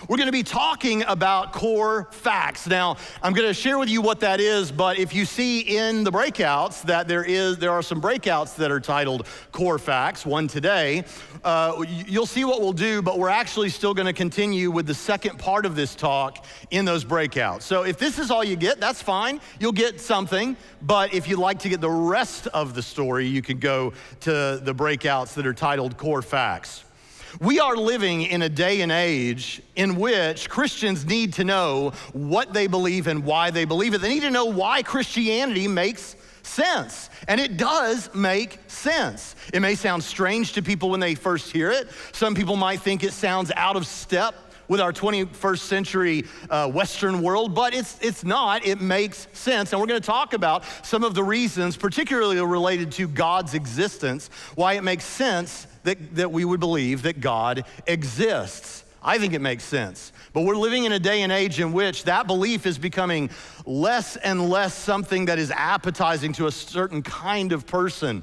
We're gonna be talking about core facts. Now, I'm gonna share with you what that is, but if you see in the breakouts that there are some breakouts that are titled core facts, one today, you'll see what we'll do, but we're actually still gonna continue with the second part of this talk in those breakouts. So if this is all you get, that's fine. You'll get something, but if you'd like to get the rest of the story, you can go to the breakouts that are titled core facts. We are living in a day and age in which Christians need to know what they believe and why they believe it. They need to know why Christianity makes sense. And it does make sense. It may sound strange to people when they first hear it. Some people might think it sounds out of step with our 21st century Western world, but it's not. It makes sense. And we're gonna talk about some of the reasons, particularly related to God's existence, why it makes sense that we would believe that God exists. I think it makes sense. But we're living in a day and age in which that belief is becoming less and less something that is appetizing to a certain kind of person.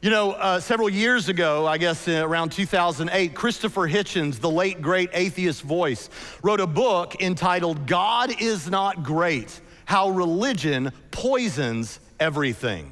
You know, several years ago, I guess around 2008, Christopher Hitchens, the late great atheist voice, wrote a book entitled God is Not Great: How Religion Poisons Everything.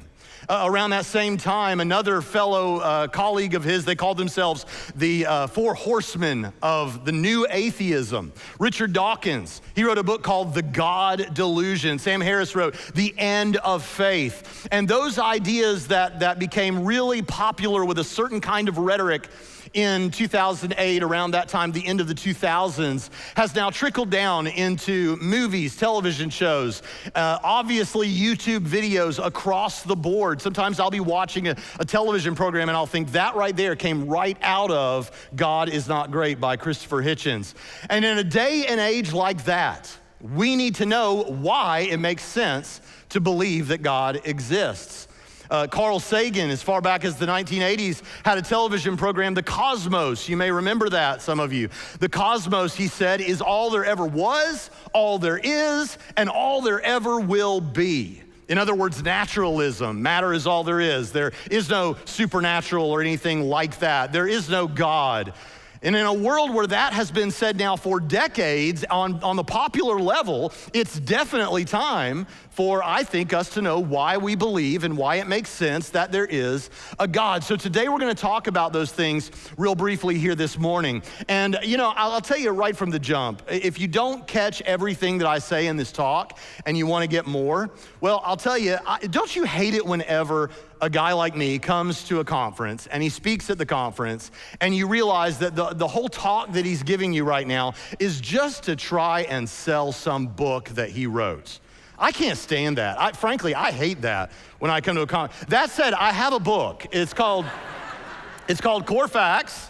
Around that same time, another fellow colleague of his, they called themselves the Four Horsemen of the New Atheism. Richard Dawkins, he wrote a book called The God Delusion. Sam Harris wrote The End of Faith. And those ideas that became really popular with a certain kind of rhetoric in 2008, around that time, the end of the 2000s, has now trickled down into movies, television shows, obviously YouTube videos across the board. Sometimes I'll be watching a television program and I'll think that right there came right out of God is Not Great by Christopher Hitchens. And in a day and age like that, we need to know why it makes sense to believe that God exists. Carl Sagan, as far back as the 1980s, had a television program, The Cosmos. You may remember that, some of you. The Cosmos, he said, is all there ever was, all there is, and all there ever will be. In other words, naturalism. Matter is all there is. There is no supernatural or anything like that. There is no God. And in a world where that has been said now for decades on the popular level, it's definitely time for, I think, us to know why we believe and why it makes sense that there is a God. So today we're gonna talk about those things real briefly here this morning. And you know, I'll tell you right from the jump, if you don't catch everything that I say in this talk and you wanna get more, well, I'll tell you, don't you hate it whenever a guy like me comes to a conference and he speaks at the conference and you realize that the whole talk that he's giving you right now is just to try and sell some book that he wrote. I can't stand that. Frankly, I hate that when I come to a conference. That said, I have a book. It's called Core Facts.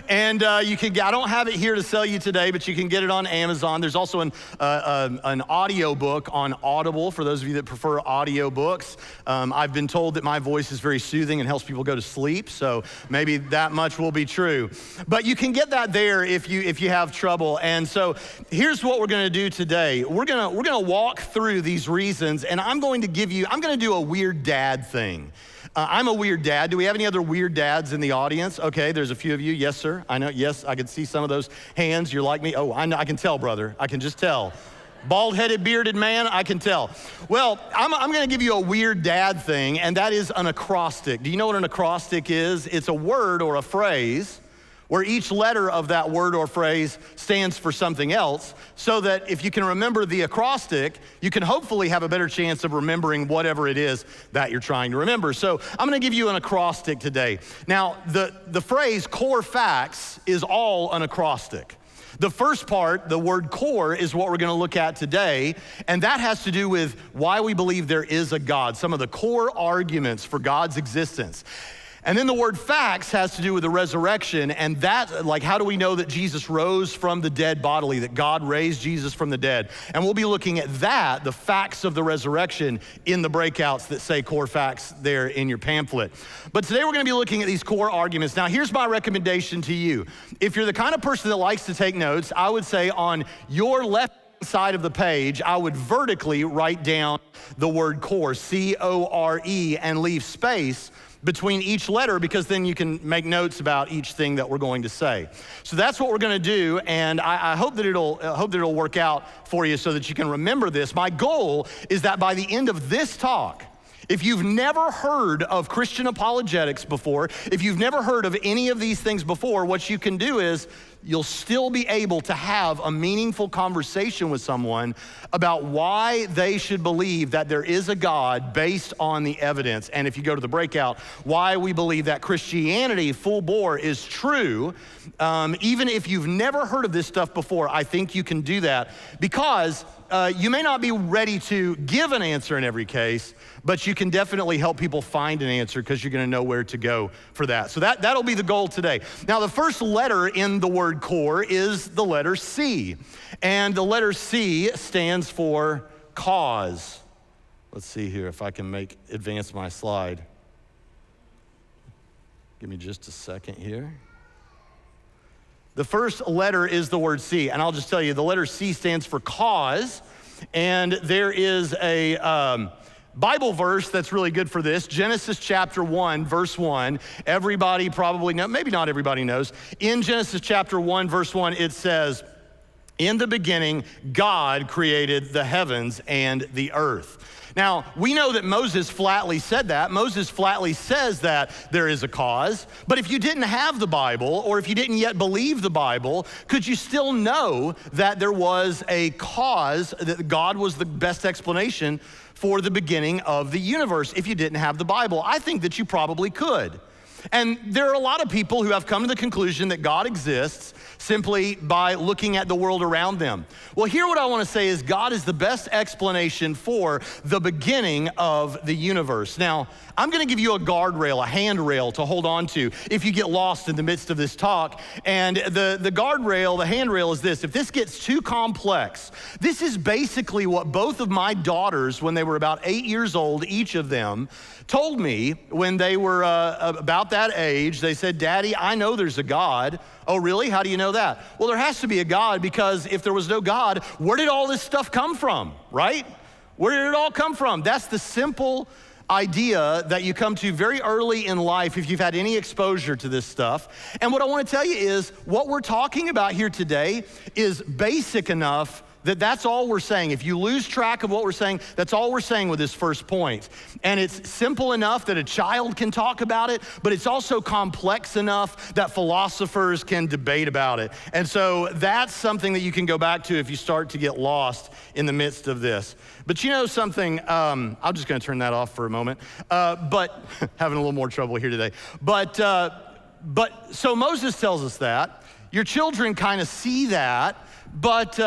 And you can, I don't have it here to sell you today, but you can get it on Amazon. There's also an audio book on Audible for those of you that prefer audio books. I've been told that my voice is very soothing and helps people go to sleep, so maybe that much will be true. But you can get that there if you have trouble. And so here's what we're gonna do today. We're gonna walk through these reasons, and I'm gonna do a weird dad thing. I'm a weird dad. Do we have any other weird dads in the audience? Okay, there's a few of you. Yes, sir. I know. Yes, I can see some of those hands. You're like me. Oh, I know. I can tell, brother. I can just tell. Bald-headed, bearded man, I can tell. Well, I'm gonna give you a weird dad thing, and that is an acrostic. Do you know what an acrostic is? It's a word or a phrase where each letter of that word or phrase stands for something else, so that if you can remember the acrostic, you can hopefully have a better chance of remembering whatever it is that you're trying to remember. So I'm gonna give you an acrostic today. Now, the phrase core facts is all an acrostic. The first part, the word core, is what we're gonna look at today, and that has to do with why we believe there is a God, some of the core arguments for God's existence. And then the word facts has to do with the resurrection, and that, like, how do we know that Jesus rose from the dead bodily, that God raised Jesus from the dead? And we'll be looking at that, the facts of the resurrection, in the breakouts that say core facts there in your pamphlet. But today we're gonna be looking at these core arguments. Now, here's my recommendation to you. If you're the kind of person that likes to take notes, I would say on your left side of the page, I would vertically write down the word core, C-O-R-E, and leave space between each letter, because then you can make notes about each thing that we're going to say. So that's what we're going to do, and I hope that it'll work out for you so that you can remember this. My goal is that by the end of this talk, if you've never heard of Christian apologetics before, if you've never heard of any of these things before, what you can do is you'll still be able to have a meaningful conversation with someone about why they should believe that there is a God based on the evidence. And if you go to the breakout, why we believe that Christianity full bore is true. Even if you've never heard of this stuff before, I think you can do that, because you may not be ready to give an answer in every case, but you can definitely help people find an answer, because you're gonna know where to go for that. So that'll be the goal today. Now, the first letter in the word core is the letter C. And the letter C stands for cause. Let's see here if I can advance my slide. Give me just a second here. The first letter is the word C, and I'll just tell you, the letter C stands for cause, and there is a Bible verse that's really good for this. Genesis chapter 1, verse 1. Everybody probably knows, maybe not everybody knows. In Genesis chapter 1, verse 1, it says, "In the beginning, God created the heavens and the earth." Now, we know that Moses flatly said that. Moses flatly says that there is a cause. But if you didn't have the Bible, or if you didn't yet believe the Bible, could you still know that there was a cause, that God was the best explanation for the beginning of the universe if you didn't have the Bible? I think that you probably could. And there are a lot of people who have come to the conclusion that God exists simply by looking at the world around them. Well, here what I want to say is God is the best explanation for the beginning of the universe. Now, I'm going to give you a guardrail, a handrail to hold on to if you get lost in the midst of this talk. And the guardrail, the handrail is this: if this gets too complex, this is basically what both of my daughters, when they were about 8 years old, each of them, told me when they were about that age. They said, "Daddy, I know there's a God." "Oh, really? How do you know that?" "Well, there has to be a God, because if there was no God, where did all this stuff come from, right? Where did it all come from?" That's the simple idea that you come to very early in life if you've had any exposure to this stuff. And what I want to tell you is what we're talking about here today is basic enough that that's all we're saying. If you lose track of what we're saying, that's all we're saying with this first point. And it's simple enough that a child can talk about it, but it's also complex enough that philosophers can debate about it. And so that's something that you can go back to if you start to get lost in the midst of this. But you know something, I'm just gonna turn that off for a moment, but having a little more trouble here today. But so Moses tells us that. Your children kind of see that. But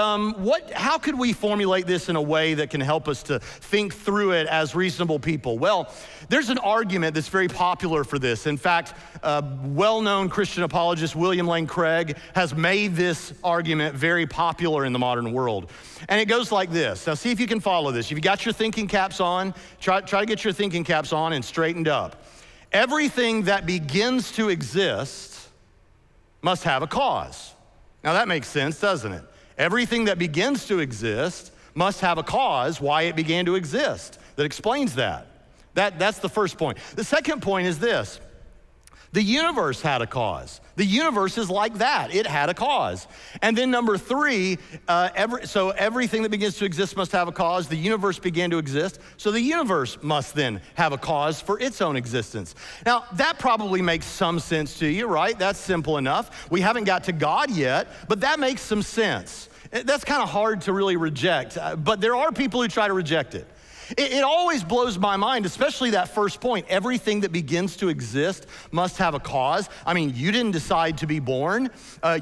how could we formulate this in a way that can help us to think through it as reasonable people? Well, there's an argument that's very popular for this. In fact, well-known Christian apologist William Lane Craig has made this argument very popular in the modern world. And it goes like this. Now, see if you can follow this. If you got your thinking caps on, try to get your thinking caps on and straightened up. Everything that begins to exist must have a cause. Now, that makes sense, doesn't it? Everything that begins to exist must have a cause why it began to exist that explains that. That's the first point. The second point is this: the universe had a cause. The universe is like that. It had a cause. And then number three, so everything that begins to exist must have a cause. The universe began to exist, so the universe must then have a cause for its own existence. Now, that probably makes some sense to you, right? That's simple enough. We haven't got to God yet, but that makes some sense. That's kind of hard to really reject, but there are people who try to reject it. It always blows my mind, especially that first point. Everything that begins to exist must have a cause. I mean, you didn't decide to be born.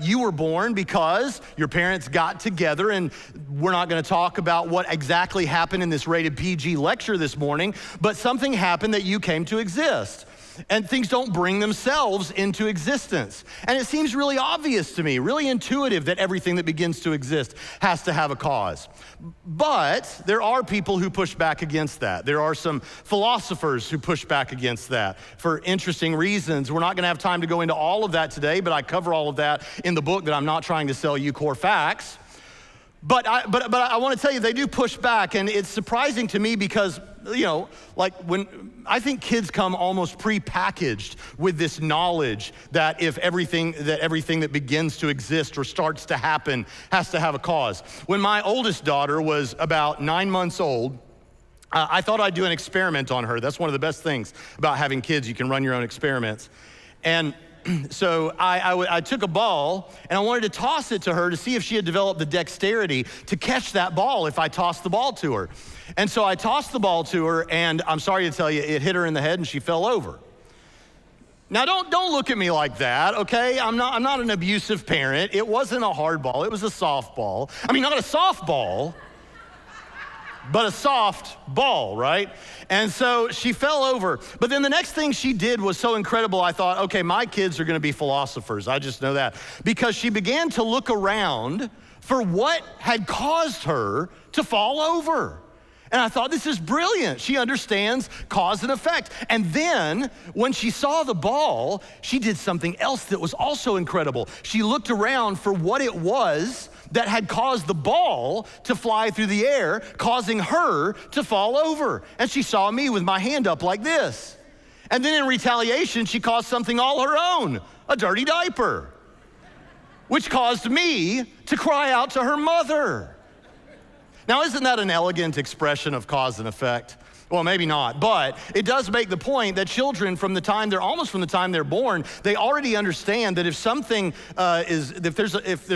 You were born because your parents got together, and we're not going to talk about what exactly happened in this rated PG lecture this morning, but something happened that you came to exist. And things don't bring themselves into existence. And it seems really obvious to me, really intuitive, that everything that begins to exist has to have a cause. But there are people who push back against that. There are some philosophers who push back against that for interesting reasons. We're not gonna have time to go into all of that today, but I cover all of that in the book that I'm not trying to sell you, Core Facts. But I want to tell you, they do push back, and it's surprising to me because like I think kids come almost pre-packaged with this knowledge that if everything that begins to exist or starts to happen has to have a cause. When my oldest daughter was about 9 months old, I thought I'd do an experiment on her. That's one of the best things about having kids. You can run your own experiments. And so I took a ball and I wanted to toss it to her to see if she had developed the dexterity to catch that ball if I tossed the ball to her. And so I tossed the ball to her, and I'm sorry to tell you, it hit her in the head and she fell over. Now don't look at me like that, okay? I'm not an abusive parent. It wasn't a hard ball, it was a softball. I mean, not a softball, but a soft ball, right? And so she fell over. But then the next thing she did was so incredible, I thought, okay, my kids are gonna be philosophers. I just know that. Because she began to look around for what had caused her to fall over. And I thought, this is brilliant. She understands cause and effect. And then when she saw the ball, she did something else that was also incredible. She looked around for what it was that had caused the ball to fly through the air, causing her to fall over. And she saw me with my hand up like this. And then in retaliation, she caused something all her own, a dirty diaper, which caused me to cry out to her mother. Now, isn't that an elegant expression of cause and effect? Well, maybe not, but it does make the point that children almost from the time they're born, they already understand that if there's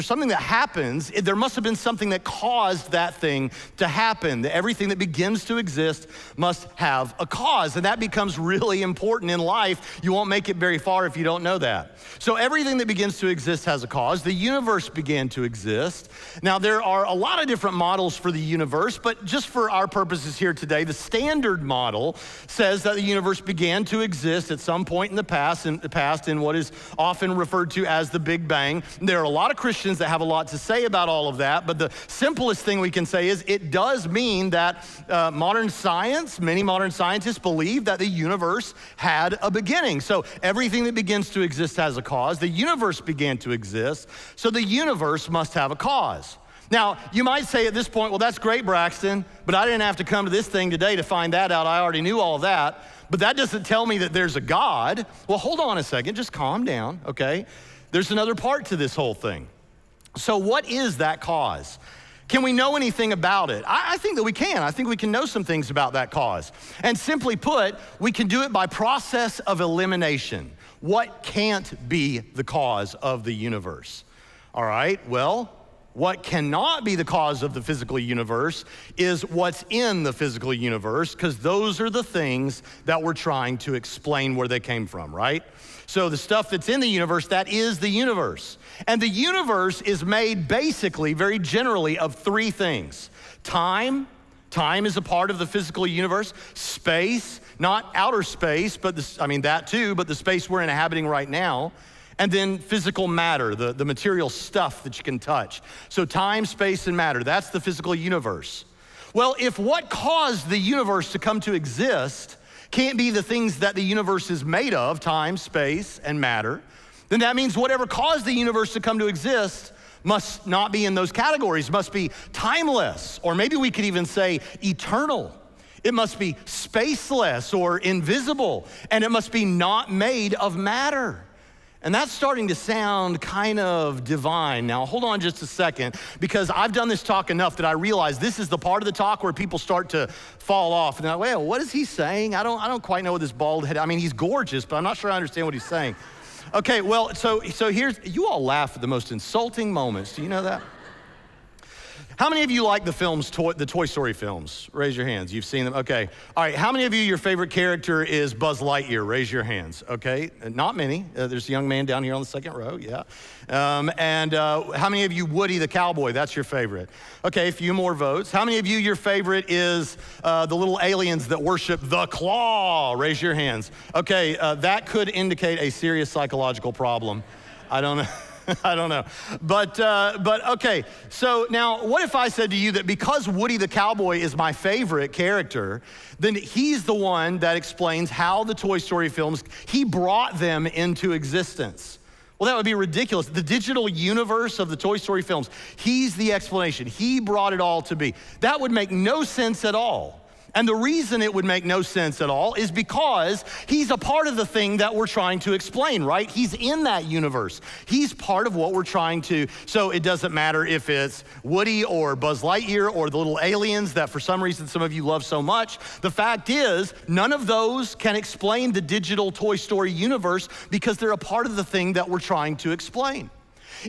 something that happens, there must have been something that caused that thing to happen. That everything that begins to exist must have a cause, and that becomes really important in life. You won't make it very far if you don't know that. So everything that begins to exist has a cause. The universe began to exist. Now, there are a lot of different models for the universe, but just for our purposes here today, the standard model says that the universe began to exist at some point in the past in what is often referred to as the Big Bang. There are a lot of Christians that have a lot to say about all of that, but the simplest thing we can say is it does mean that many modern scientists believe that the universe had a beginning. So everything that begins to exist has a cause. The universe began to exist, so the universe must have a cause. Now, you might say at this point, well, that's great, Braxton, but I didn't have to come to this thing today to find that out. I already knew all of that, but that doesn't tell me that there's a God. Well, hold on a second, just calm down, okay? There's another part to this whole thing. So what is that cause? Can we know anything about it? I think that we can. I think we can know some things about that cause. And simply put, we can do it by process of elimination. What can't be the cause of the universe? All right, well, what cannot be the cause of the physical universe is what's in the physical universe, because those are the things that we're trying to explain where they came from, right? So the stuff that's in the universe, that is the universe. And the universe is made basically, very generally, of three things. Time is a part of the physical universe. Space, not outer space, but that too, but the space we're inhabiting right now. And then physical matter, the material stuff that you can touch. So time, space, and matter, that's the physical universe. Well, if what caused the universe to come to exist can't be the things that the universe is made of, time, space, and matter, then that means whatever caused the universe to come to exist must not be in those categories, must be timeless, or maybe we could even say eternal. It must be spaceless or invisible, and it must be not made of matter. And that's starting to sound kind of divine. Now, hold on just a second, because I've done this talk enough that I realize this is the part of the talk where people start to fall off. And they're like, well, what is he saying? I don't quite know what this bald head, he's gorgeous, but I'm not sure I understand what he's saying. Okay, well, so you all laugh at the most insulting moments. Do you know that? How many of you like the films, the Toy Story films? Raise your hands. You've seen them? Okay. All right. How many of you, your favorite character is Buzz Lightyear? Raise your hands. Okay. Not many. There's a young man down here on the second row. Yeah. And how many of you, Woody the Cowboy? That's your favorite. Okay. A few more votes. How many of you, your favorite is the little aliens that worship the claw? Raise your hands. Okay. That could indicate a serious psychological problem. I don't know. I don't know. But okay, so now what if I said to you that because Woody the Cowboy is my favorite character, then he's the one that explains how the Toy Story films, he brought them into existence. Well, that would be ridiculous. The digital universe of the Toy Story films, he's the explanation. He brought it all to be. That would make no sense at all. And the reason it would make no sense at all is because he's a part of the thing that we're trying to explain, right? He's in that universe. He's part of what we're trying to, so it doesn't matter if it's Woody or Buzz Lightyear or the little aliens that for some reason some of you love so much. The fact is, none of those can explain the digital Toy Story universe because they're a part of the thing that we're trying to explain.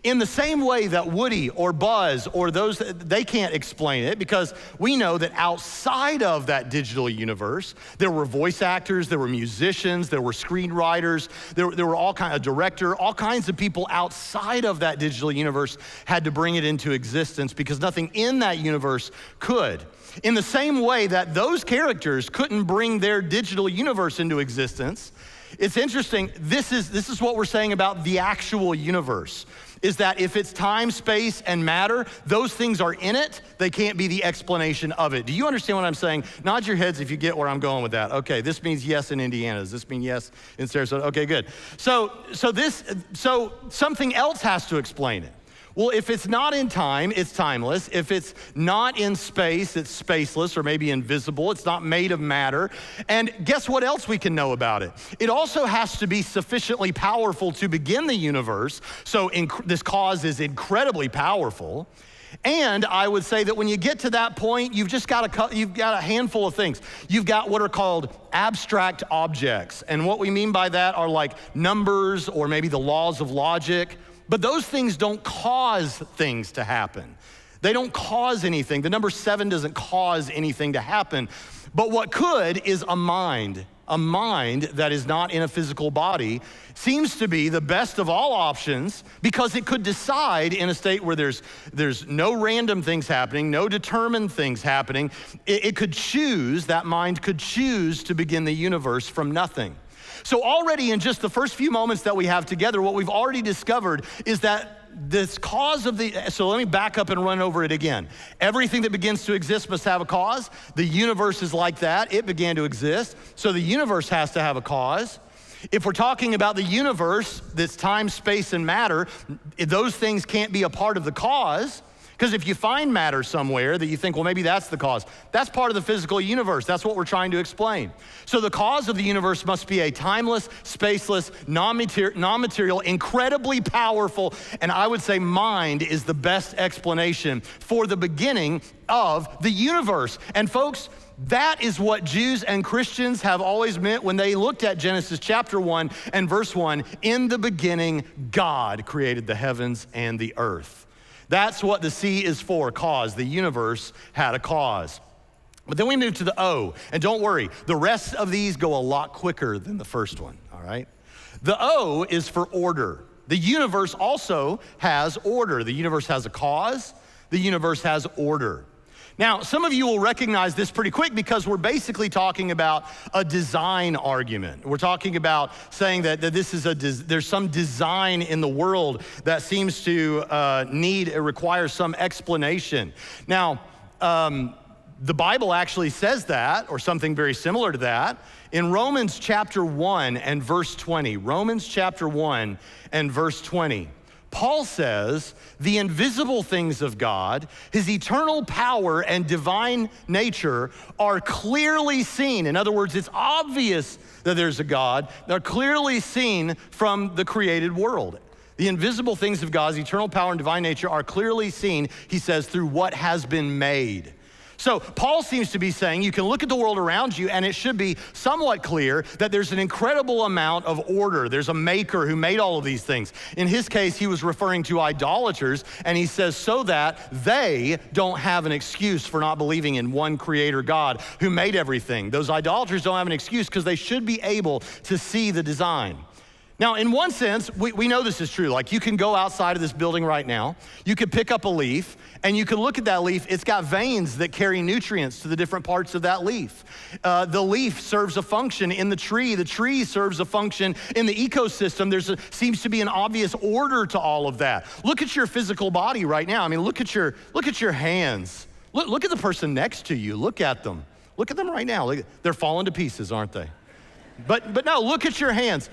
In the same way that Woody or Buzz or those, they can't explain it because we know that outside of that digital universe, there were voice actors, there were musicians, there were screenwriters, there were all kinds of director, all kinds of people outside of that digital universe had to bring it into existence because nothing in that universe could. In the same way that those characters couldn't bring their digital universe into existence, it's interesting, this is what we're saying about the actual universe, is that if it's time, space, and matter, those things are in it, they can't be the explanation of it. Do you understand what I'm saying? Nod your heads if you get where I'm going with that. Okay, this means yes in Indiana. Does this mean yes in Sarasota? Okay, good. So something else has to explain it. Well, if it's not in time, it's timeless. If it's not in space, it's spaceless or maybe invisible. It's not made of matter. And guess what else we can know about it? It also has to be sufficiently powerful to begin the universe. So this cause is incredibly powerful. And I would say that when you get to that point, you've got a handful of things. You've got what are called abstract objects. And what we mean by that are like numbers or maybe the laws of logic. But those things don't cause things to happen. They don't cause anything. The number 7 doesn't cause anything to happen. But what could is a mind that is not in a physical body seems to be the best of all options because it could decide in a state where there's no random things happening, no determined things happening. It could choose, that mind could choose to begin the universe from nothing. So already in just the first few moments that we have together, what we've already discovered is that this cause of so let me back up and run over it again. Everything that begins to exist must have a cause. The universe is like that. It began to exist. So the universe has to have a cause. If we're talking about the universe, that's time, space, and matter, those things can't be a part of the cause. Because if you find matter somewhere that you think, well, maybe that's the cause, that's part of the physical universe. That's what we're trying to explain. So the cause of the universe must be a timeless, spaceless, non-material, incredibly powerful, and I would say mind is the best explanation for the beginning of the universe. And folks, that is what Jews and Christians have always meant when they looked at Genesis chapter 1 and verse 1. In the beginning, God created the heavens and the earth. That's what the C is for, cause. The universe had a cause. But then we move to the O, and don't worry, the rest of these go a lot quicker than the first one, all right? The O is for order. The universe also has order. The universe has a cause. The universe has order. Now, some of you will recognize this pretty quick because we're basically talking about a design argument. We're talking about saying that this is there's some design in the world that seems to require some explanation. Now, the Bible actually says that, or something very similar to that, in Romans chapter 1 and verse 20. Romans chapter 1 and verse 20. Paul says, the invisible things of God, his eternal power and divine nature are clearly seen. In other words, it's obvious that there's a God. They're clearly seen from the created world. The invisible things of God's eternal power and divine nature are clearly seen, he says, through what has been made. So Paul seems to be saying you can look at the world around you and it should be somewhat clear that there's an incredible amount of order. There's a maker who made all of these things. In his case, he was referring to idolaters, and he says so that they don't have an excuse for not believing in one creator God who made everything. Those idolaters don't have an excuse because they should be able to see the design. Now, in one sense, we know this is true. Like, you can go outside of this building right now, you could pick up a leaf, and you can look at that leaf. It's got veins that carry nutrients to the different parts of that leaf. The leaf serves a function in the tree serves a function in the ecosystem. Seems to be an obvious order to all of that. Look at your physical body right now. I mean, look at your hands. Look at the person next to you. Look at them. Look at them right now. They're falling to pieces, aren't they? But no, look at your hands.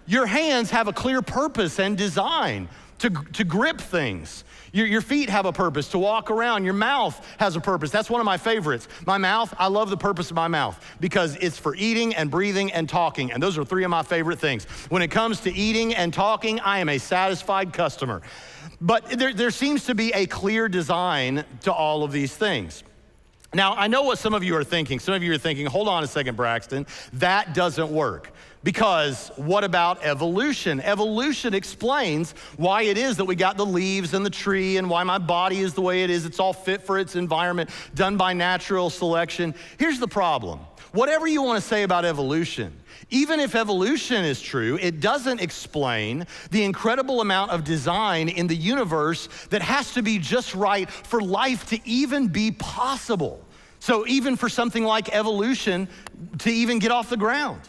Your hands have a clear purpose and design. to grip things. Your feet have a purpose, to walk around. Your mouth has a purpose. That's one of my favorites. My mouth, I love the purpose of my mouth because it's for eating and breathing and talking. And those are three of my favorite things. When it comes to eating and talking, I am a satisfied customer. But there seems to be a clear design to all of these things. Now, I know what some of you are thinking. Some of you are thinking, hold on a second, Braxton, that doesn't work. Because what about evolution? Evolution explains why it is that we got the leaves and the tree and why my body is the way it is. It's all fit for its environment, done by natural selection. Here's the problem. Whatever you want to say about evolution, even if evolution is true, it doesn't explain the incredible amount of design in the universe that has to be just right for life to even be possible. So even for something like evolution to even get off the ground.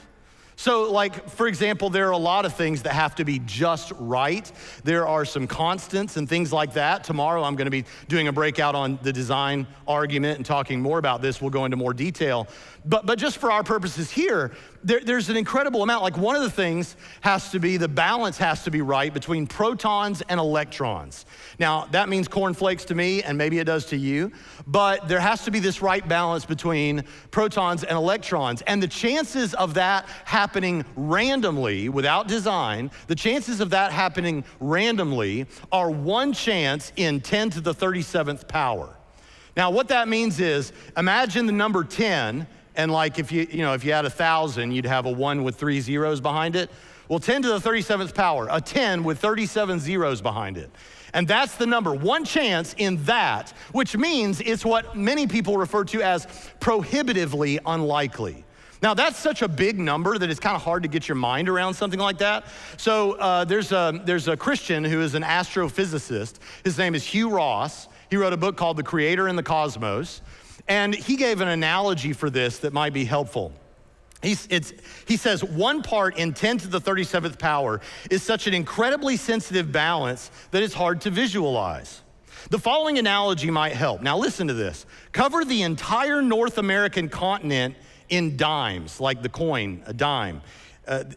So like, for example, there are a lot of things that have to be just right. There are some constants and things like that. Tomorrow I'm going to be doing a breakout on the design argument and talking more about this. We'll go into more detail. But just for our purposes here, there's an incredible amount. Like one of the things has to be, the balance has to be right between protons and electrons. Now, that means cornflakes to me, and maybe it does to you, but there has to be this right balance between protons and electrons. And the chances of that happening randomly, without design, the chances of that happening randomly are 1 chance in 10 to the 37th power. Now, what that means is, imagine the number 10, and like if you had 1,000, you'd have a 1 with 3 zeros behind it. Well, 10 to the 37th power, a 10 with 37 zeros behind it. And that's the number, 1 chance in that, which means it's what many people refer to as prohibitively unlikely. Now, that's such a big number that it's kind of hard to get your mind around something like that. So there's a Christian who is an astrophysicist. His name is Hugh Ross. He wrote a book called The Creator and the Cosmos. And he gave an analogy for this that might be helpful. He says 1 part in 10 to the 37th power is such an incredibly sensitive balance that it's hard to visualize. The following analogy might help. Now listen to this. Cover the entire North American continent in dimes, like the coin, a dime,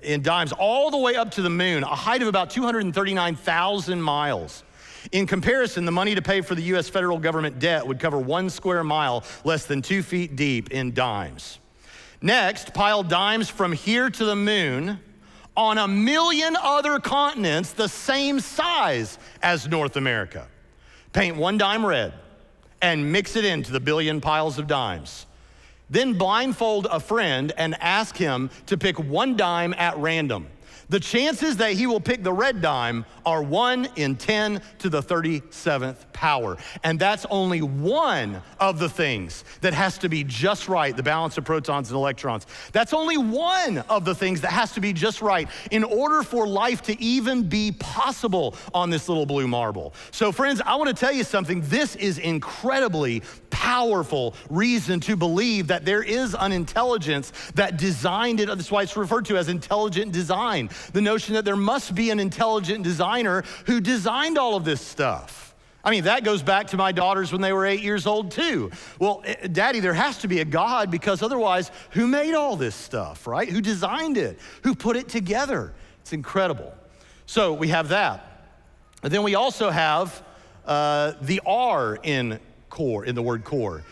in dimes, all the way up to the moon, a height of about 239,000 miles. In comparison, the money to pay for the US federal government debt would cover 1 square mile less than 2 feet deep in dimes. Next, pile dimes from here to the moon on 1 million other continents the same size as North America. Paint 1 dime red and mix it into the billion piles of dimes. Then blindfold a friend and ask him to pick 1 dime at random. The chances that he will pick the red dime are 1 in 10 to the 37th power. And that's only one of the things that has to be just right, the balance of protons and electrons. That's only one of the things that has to be just right in order for life to even be possible on this little blue marble. So friends, I want to tell you something. This is incredibly powerful reason to believe that there is an intelligence that designed it. That's why it's referred to as intelligent design. The notion that there must be an intelligent designer who designed all of this stuff. I mean, that goes back to my daughters when they were 8 years old too. Well, Daddy, there has to be a God, because otherwise, who made all this stuff, right? Who designed it? Who put it together? It's incredible. So we have that. And then we also have the R in core, in the word core.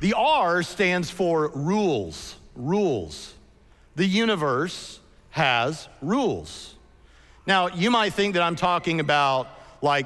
The R stands for rules, rules. The universe has rules. Now, you might think that I'm talking about like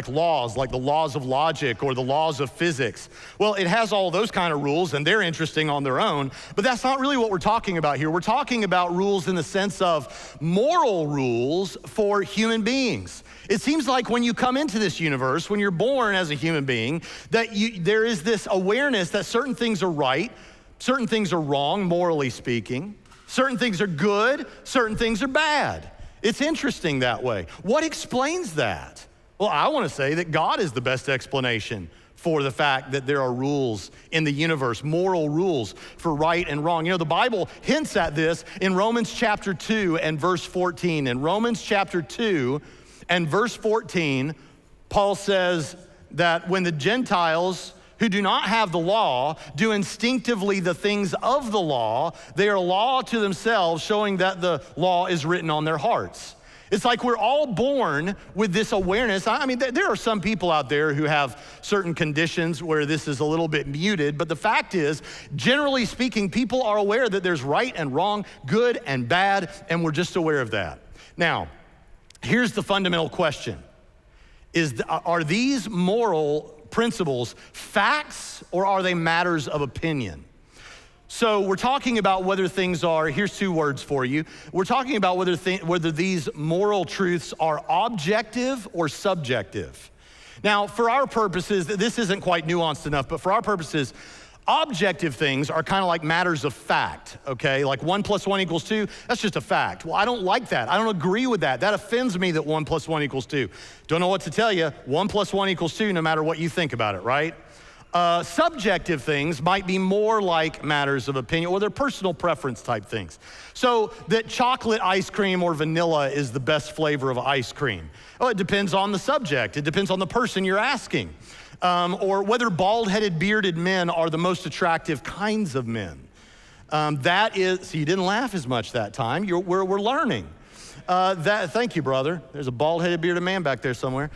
laws, like the laws of logic or the laws of physics. Well, it has all those kind of rules, and they're interesting on their own, but that's not really what we're talking about here. We're talking about rules in the sense of moral rules for human beings. It seems like when you come into this universe, when you're born as a human being, that there is this awareness that certain things are right, certain things are wrong, morally speaking. Certain things are good, certain things are bad. It's interesting that way. What explains that? Well, I want to say that God is the best explanation for the fact that there are rules in the universe, moral rules for right and wrong. You know, the Bible hints at this in Romans chapter 2 and verse 14. In Romans chapter 2 and verse 14, Paul says that when the Gentiles who do not have the law do instinctively the things of the law, they are law to themselves, showing that the law is written on their hearts. It's like we're all born with this awareness. I mean, there are some people out there who have certain conditions where this is a little bit muted, but the fact is, generally speaking, people are aware that there's right and wrong, good and bad, and we're just aware of that. Now, here's the fundamental question. Are these moral principles facts or are they matters of opinion? So we're talking about whether things are, here's two words for you. We're talking about whether these moral truths are objective or subjective. Now, for our purposes, this isn't quite nuanced enough, but for our purposes, objective things are kind of like matters of fact, okay? Like 1 + 1 = 2, that's just a fact. Well, I don't like that. I don't agree with that. That offends me that 1 + 1 = 2. Don't know what to tell you. 1 + 1 = 2 no matter what you think about it, right? Subjective things might be more like matters of opinion or they're personal preference type things. So that chocolate ice cream or vanilla is the best flavor of ice cream. Oh, it depends on the subject. It depends on the person you're asking. Or whether bald-headed, bearded men are the most attractive kinds of men. That is, so you didn't laugh as much that time. We're learning. Thank you, brother. There's a bald-headed, bearded man back there somewhere.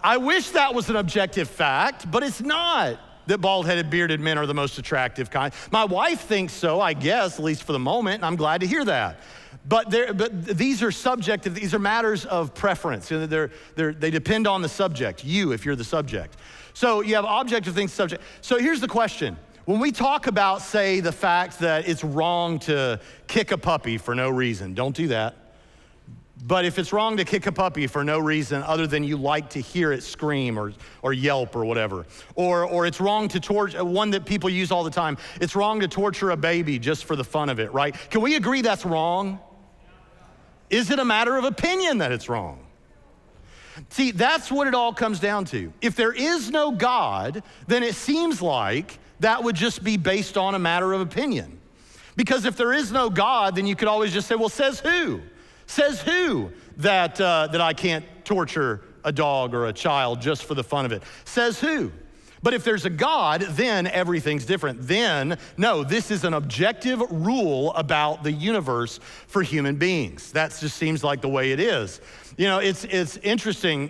I wish that was an objective fact, but it's not that bald-headed, bearded men are the most attractive kind. My wife thinks so, I guess, at least for the moment, and I'm glad to hear that. But these are subjective, these are matters of preference. They depend on the subject, you, if you're the subject. So you have objective things, subject. So here's the question. When we talk about, say, the fact that it's wrong to kick a puppy for no reason, don't do that. But if it's wrong to kick a puppy for no reason other than you like to hear it scream or yelp or whatever, or it's wrong to torture, one that people use all the time, it's wrong to torture a baby just for the fun of it, right? Can we agree that's wrong? Is it a matter of opinion that it's wrong? See, that's what it all comes down to. If there is no God, then it seems like that would just be based on a matter of opinion. Because if there is no God, then you could always just say, well, says who? Says who that I can't torture a dog or a child just for the fun of it? Says who? But if there's a God, then everything's different. Then, no, this is an objective rule about the universe for human beings. That just seems like the way it is. You know, it's interesting.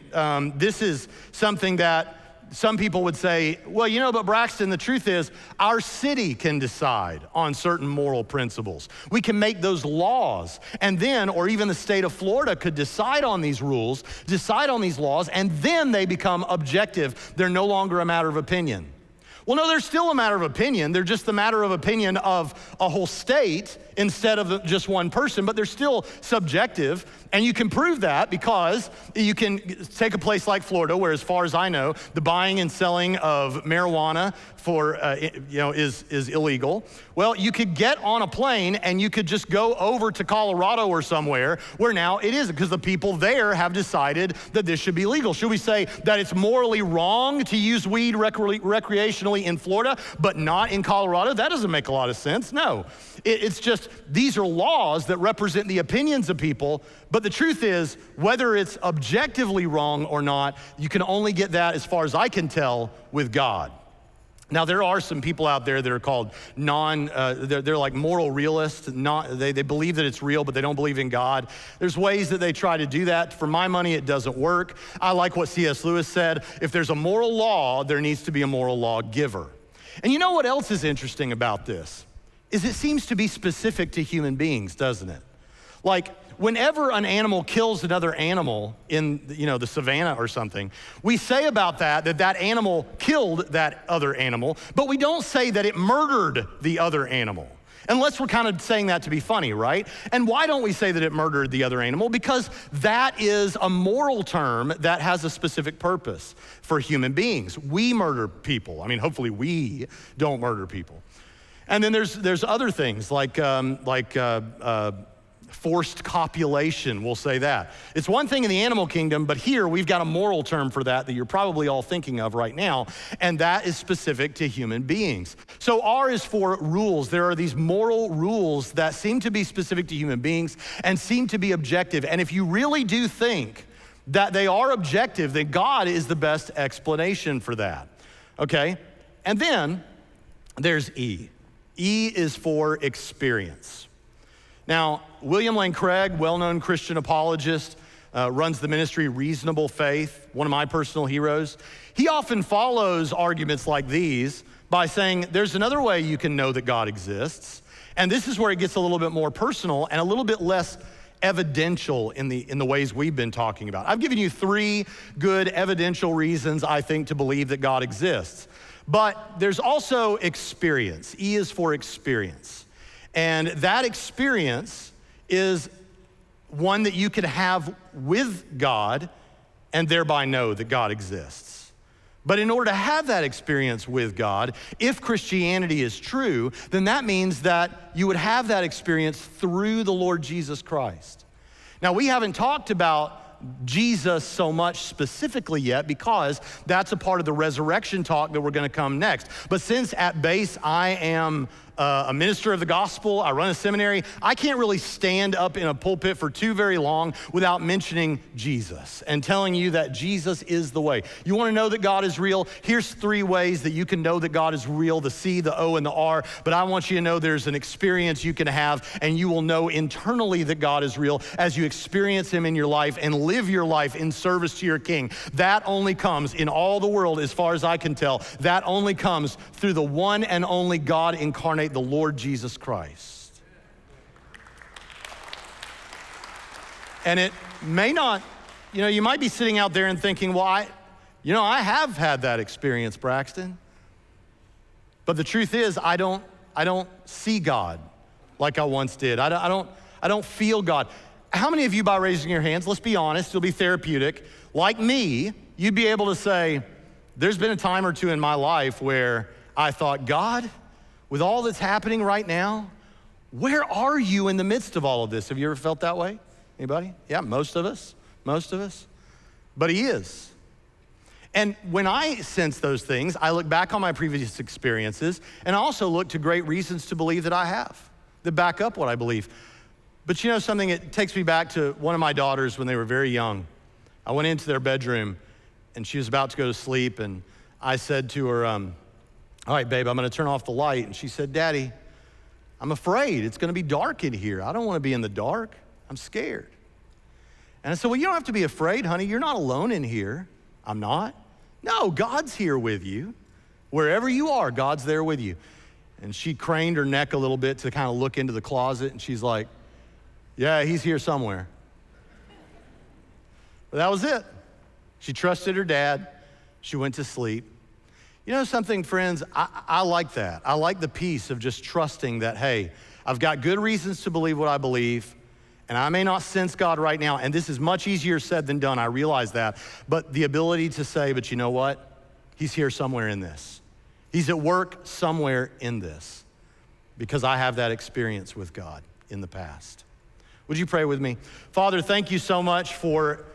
This is something that some people would say, well, you know, but Braxton, the truth is our city can decide on certain moral principles. We can make those laws, and then, or even the state of Florida could decide on these rules, decide on these laws, and then they become objective. They're no longer a matter of opinion. Well, no, they're still a matter of opinion. They're just the matter of opinion of a whole state instead of just one person, but they're still subjective. And you can prove that because you can take a place like Florida, where, as far as I know, the buying and selling of marijuana is illegal. Well, you could get on a plane and you could just go over to Colorado or somewhere where now it isn't, because the people there have decided that this should be legal. Should we say that it's morally wrong to use weed recreationally in Florida, but not in Colorado? That doesn't make a lot of sense. No, it's just these are laws that represent the opinions of people, but the truth is, whether it's objectively wrong or not, you can only get that, as far as I can tell, with God. Now, there are some people out there that are called they're like moral realists. They believe that it's real, but they don't believe in God. There's ways that they try to do that. For my money, it doesn't work. I like what C.S. Lewis said. If there's a moral law, there needs to be a moral lawgiver. And you know what else is interesting about this? Is it seems to be specific to human beings, doesn't it? Like, whenever an animal kills another animal in the savannah or something, we say about that animal killed that other animal, but we don't say that it murdered the other animal. Unless we're kind of saying that to be funny, right? And why don't we say that it murdered the other animal? Because that is a moral term that has a specific purpose for human beings. We murder people. I mean, hopefully we don't murder people. And then there's other things like forced copulation, we'll say that. It's one thing in the animal kingdom, but here we've got a moral term for that you're probably all thinking of right now, and that is specific to human beings. So R is for rules. There are these moral rules that seem to be specific to human beings and seem to be objective. And if you really do think that they are objective, then God is the best explanation for that, okay? And then there's E. E is for experience. Now, William Lane Craig, well-known Christian apologist, runs the ministry Reasonable Faith, one of my personal heroes. He often follows arguments like these by saying there's another way you can know that God exists, and this is where it gets a little bit more personal and a little bit less evidential in the ways we've been talking about. I've given you 3 good evidential reasons, I think, to believe that God exists. But there's also experience. E is for experience. And that experience is one that you can have with God and thereby know that God exists. But in order to have that experience with God, if Christianity is true, then that means that you would have that experience through the Lord Jesus Christ. Now, we haven't talked about Jesus so much specifically yet because that's a part of the resurrection talk that we're going to come next. But since at base I am a minister of the gospel, I run a seminary, I can't really stand up in a pulpit for too very long without mentioning Jesus and telling you that Jesus is the way. You want to know that God is real? Here's 3 ways that you can know that God is real, the C, the O, and the R. But I want you to know there's an experience you can have, and you will know internally that God is real as you experience him in your life and live your life in service to your King. That only comes in all the world, as far as I can tell, that only comes through the one and only God incarnate, the Lord Jesus Christ. And it may not, you might be sitting out there and thinking, well, I have had that experience, Braxton. But the truth is, I don't see God like I once did. I don't feel God. How many of you, by raising your hands, let's be honest, it'll be therapeutic, like me, you'd be able to say, there's been a time or two in my life where I thought, God, with all that's happening right now, where are you in the midst of all of this? Have you ever felt that way? Anybody? Yeah, most of us. But he is. And when I sense those things, I look back on my previous experiences and I also look to great reasons to believe that I have, that back up what I believe. But something, it takes me back to one of my daughters when they were very young. I went into their bedroom and she was about to go to sleep and I said to her, all right, babe, I'm gonna turn off the light. And she said, Daddy, I'm afraid it's gonna be dark in here. I don't wanna be in the dark. I'm scared. And I said, well, you don't have to be afraid, honey. You're not alone in here. I'm not. No, God's here with you. Wherever you are, God's there with you. And she craned her neck a little bit to kind of look into the closet and she's like, yeah, he's here somewhere. But that was it. She trusted her dad. She went to sleep. You know something, friends? I like that. I like the peace of just trusting that, hey, I've got good reasons to believe what I believe, and I may not sense God right now, and this is much easier said than done, I realize that, but the ability to say, but you know what? He's here somewhere in this. He's at work somewhere in this, because I have that experience with God in the past. Would you pray with me? Father, thank you so much for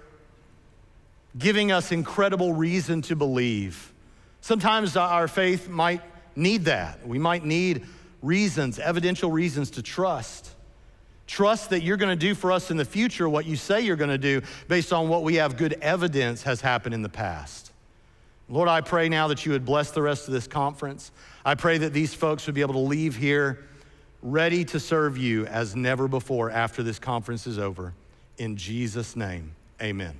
giving us incredible reason to believe. Sometimes our faith might need that. We might need reasons, evidential reasons to trust. Trust that you're gonna do for us in the future what you say you're gonna do based on what we have good evidence has happened in the past. Lord, I pray now that you would bless the rest of this conference. I pray that these folks would be able to leave here ready to serve you as never before after this conference is over. In Jesus' name, amen.